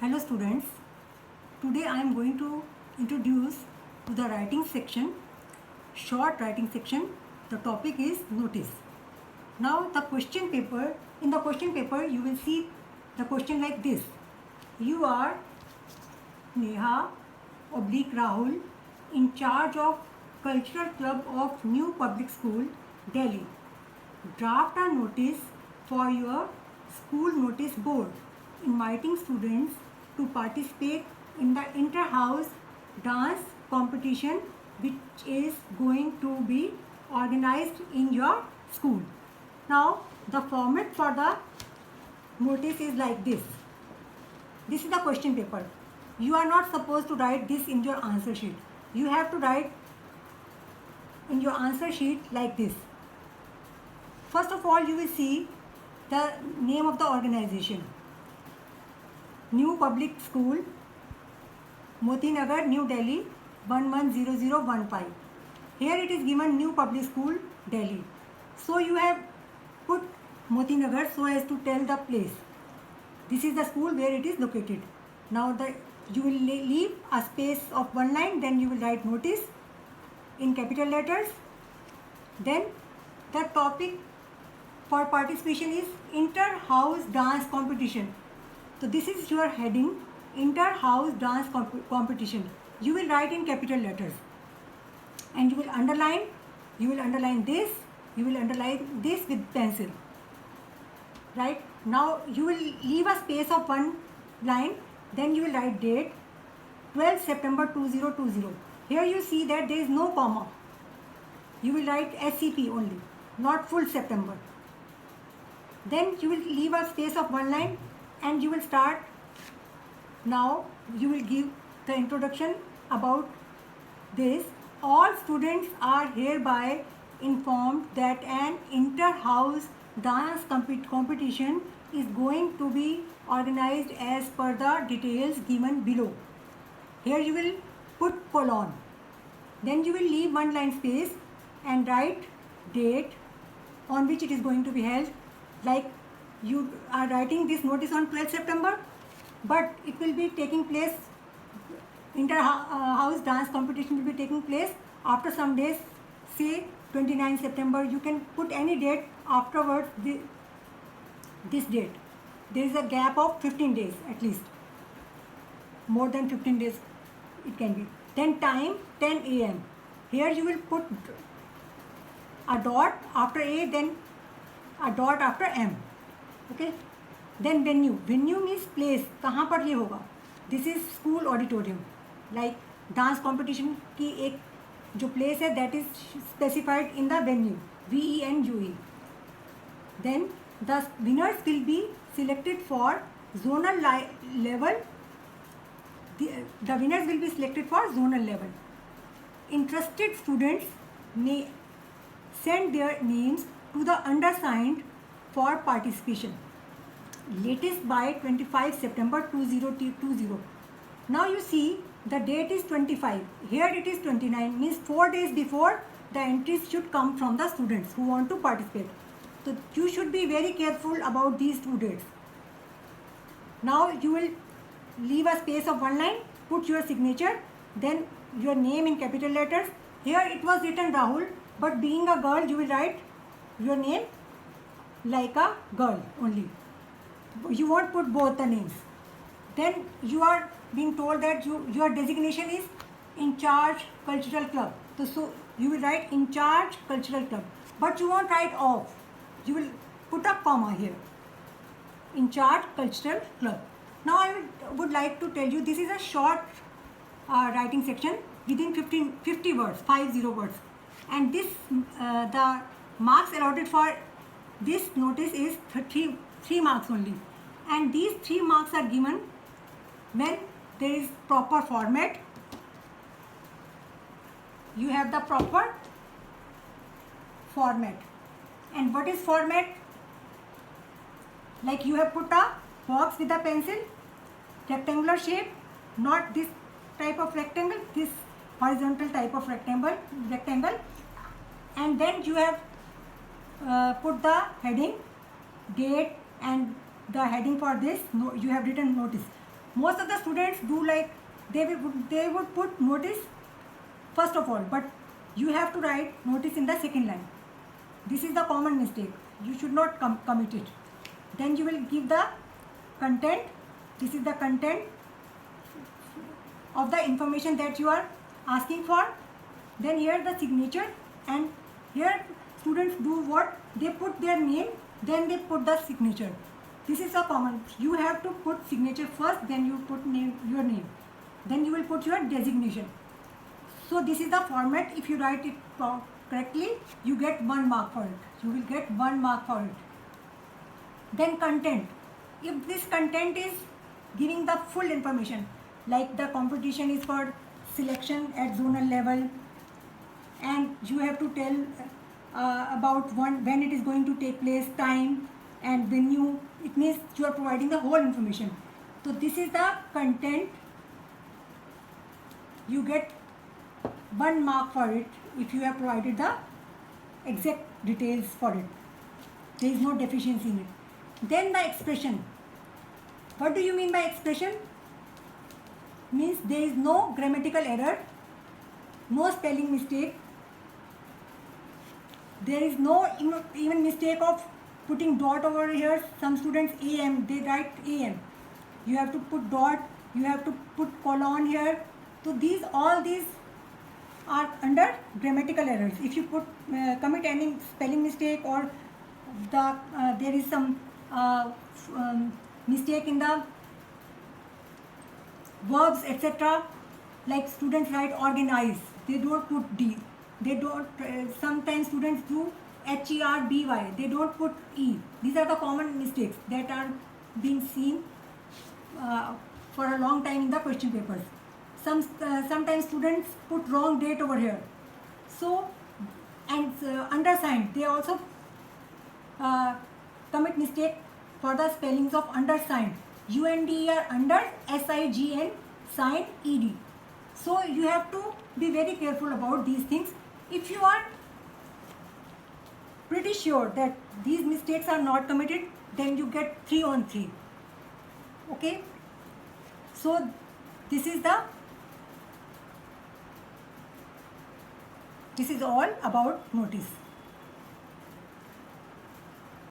Hello students, today I am going to introduce to the writing section, short writing section. The topic is notice. Now in the question paper you will see the question like this. You are Neha oblique Rahul, in charge of Cultural Club of New Public School, Delhi. Draft a notice for your school notice board inviting students to participate in the inter-house dance competition which is going to be organized in your school. Now the format for the notice is like this. This is the question paper. You are not supposed to write this in your answer sheet. You have to write in your answer sheet like this. First of all, you will see the name of the organization. New Public School, Moti Nagar, New Delhi, 110015. Here it is given New Public School, Delhi. So you have put Moti Nagar so as to tell the place. This is the school where it is located. Now you will leave a space of one line, then you will write notice in capital letters. Then the topic for participation is inter-house dance competition. So this is your heading, inter-house dance competition. You will write in capital letters and you will underline this, you will underline this with pencil. Right? Now you will leave a space of one line, then you will write date 12 September 2020. Here you see that there is no comma. You will write SCP only, not full September. Then you will leave a space of one line and you will start. Now you will give the introduction about this. All students are hereby informed that an inter-house dance competition is going to be organized as per the details given below. Here you will put colon. Then you will leave one line space and write date on which it is going to be held. Like you are writing this notice on 12th September, but it will be taking place, inter-house dance competition will be taking place after some days, say 29 September. You can put any date afterwards this date. There is a gap of 15 days at least. More than 15 days it can be. Then time 10 AM. Here you will put a dot after A, then a dot after M. Okay. Then venue. Venue means place. कहाँ पर ये होगा? This is school auditorium. Like dance competition की एक जो place है, that is specified in the venue. VENUE. Then the winners will be selected for zonal level. The winners will be selected for zonal level. Interested students may send their names to the undersigned for participation. Latest by 25 September 2020. Now you see the date is 25. Here it is 29. Means 4 days before the entries should come from the students who want to participate. So you should be very careful about these 2 dates. Now you will leave a space of one line, put your signature, then your name in capital letters. Here it was written Rahul, but being a girl you will write your name like a girl only. You won't put both the names. Then you are being told that your designation is in charge cultural club. So you will write in charge cultural club, but you won't write of. You will put a comma here. In charge cultural club. Now I would like to tell you, this is a short writing section within 50 words, 50 words. And this the marks allotted for this notice is 3 marks only. And these 3 marks are given when there is proper format. You have the proper format. And what is format? Like you have put a box with a pencil, rectangular shape, not this type of rectangle, this horizontal type of rectangle. And then you have put the heading, date, and the heading for this, you have written notice. most of the students do like they would put notice first of all, but you have to write notice in the second line. This is the common mistake. You should not commit it. Then you will give the content. This is the content of the information that you are asking for. Then here the signature, and here students do what? They put their name, then they put the signature. This is a common. You have to put signature first, then you put your name. Then you will put your designation. So this is the format. If you write it correctly, you get 1 mark for it. You will get 1 mark for it. Then content. If this content is giving the full information, like the competition is for selection at zonal level, and you have to tell about when it is going to take place, time and venue, it means you are providing the whole information. So this is the content. You get 1 mark for it if you have provided the exact details for it. There is no deficiency in it. Then the expression. What do you mean by expression? Means there is no grammatical error, no spelling mistake. There is no even mistake of putting dot over here. Some students AM, they write AM. You have to put dot, you have to put colon here. So all these are under grammatical errors. If you commit any spelling mistake, or there is some mistake in the verbs, etc., like students write organize, they don't put D. They don't. Sometimes students do HERBY, they don't put E. These are the common mistakes that are being seen for a long time in the question papers. Sometimes students put wrong date over here. So, and undersigned, they also commit mistake for the spellings of undersigned. UND are under, SIGN, signed, ED. So you have to be very careful about these things. If you are pretty sure that these mistakes are not committed, then you get 3 on 3. Okay. So this is all about notice.